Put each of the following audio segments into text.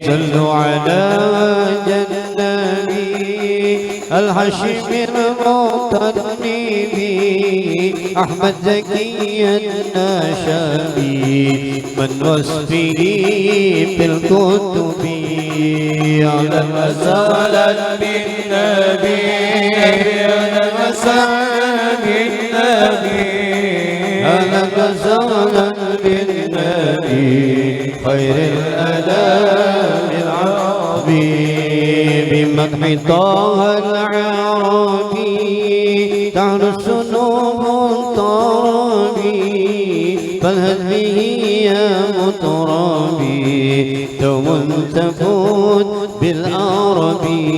صلوا على النبي الهاشم المطنب أحمد زكي النشابي من وصفه في الكتب. أهلا وسهلا بالنبي أهلا وسهلا بالنبي أهلا وسهلا بالنبي خير الأنام العربي بمدح طه العربي تعرس نوم الطربي فالهد به يا مطربي دوم تفوت بالعربي.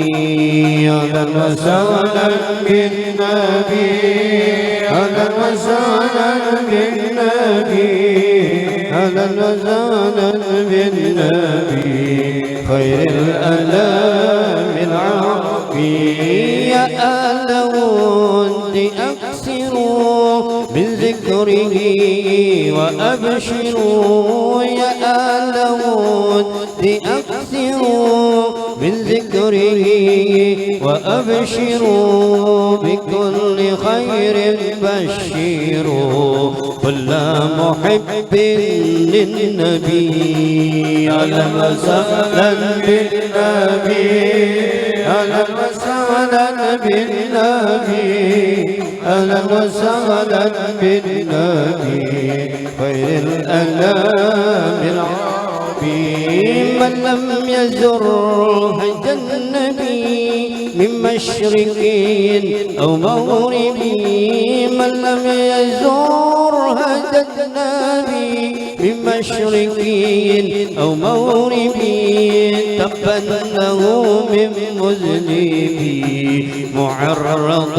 أهلا وسهلا بالنبي أهلا وسهلا بالنبي أهلا وسهلا بالنبي خير الأنام العربي. يا أهل ود أكثروا من ذكره وأبشروا يا أهل ود أكثروا من ذكره وأبشروا بكل خير بشروا كل محب للنبي. أهلا وسهلا بالنبي أهلا وسهلا بالنبي أهلا وسهلا بالنبي خير الأنام العربي. من لم يزر هدى النبي من مشرق أو مغرب من لم يزر هدى النبي من مشرق أو مغرب تبا له من مذنب معرض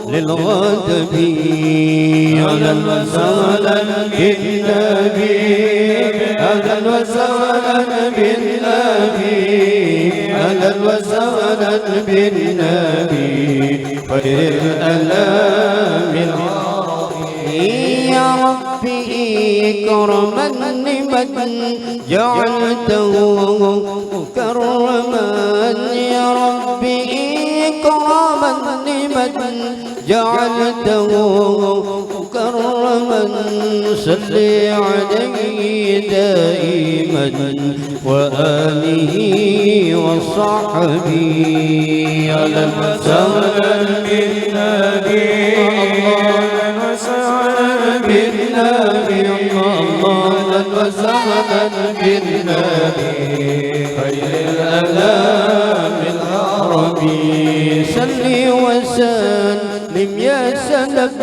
للغضب. أهلا وسهلا بالنبي أهلا وسهلا بالنبي أهلا وسهلا بالنبي خير الأنام العربي. يا ربي كرما لمن جعلته مكرما يا ربي كرما لمن جعلته مكرما صل عليه دائما وآله وصحبه. أهلا وسهلا بالنبي أهلا وسهلا بالنبي أهلا وسهلا بالنبي خير الأنام العربي. صل وسلم يا سلام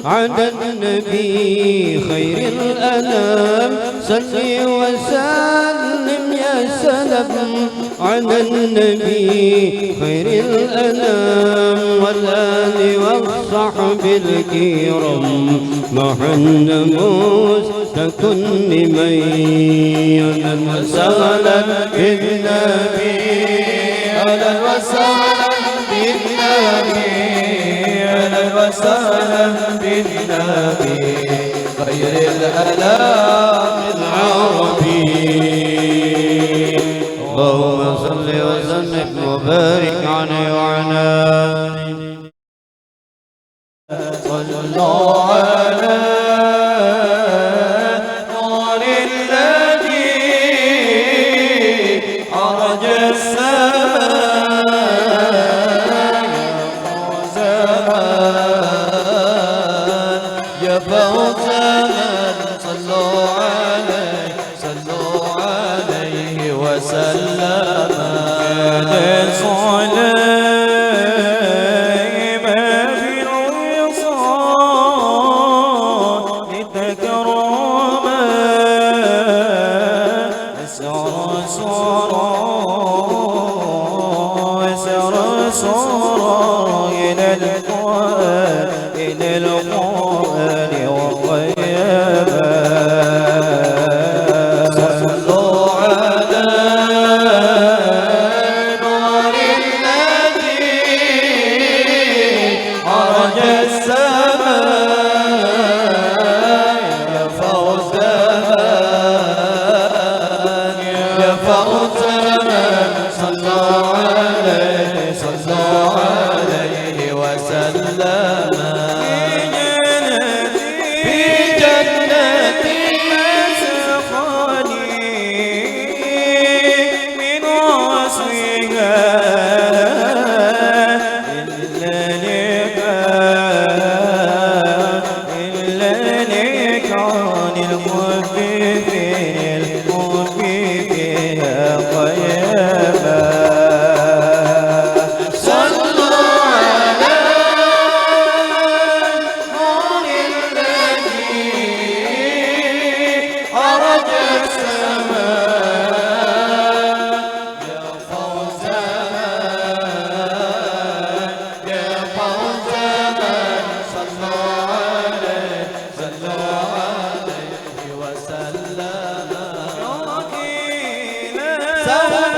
على النبي خير الأنام صل وسلم يا سلام على النبي خير الأنام والآل والصحب الكرام مع النموس تكن لمن. أهلا وسهلا بالنبي أهلا وسهلا بالنبي أهلا وسهلا بالنبي خير الأنام العربي. اللهم صل وسلم وبارك عليه وعلى صلوا على نور الذي عرج السماء يا فوز من صلوا عليه وسلم فوزا محمد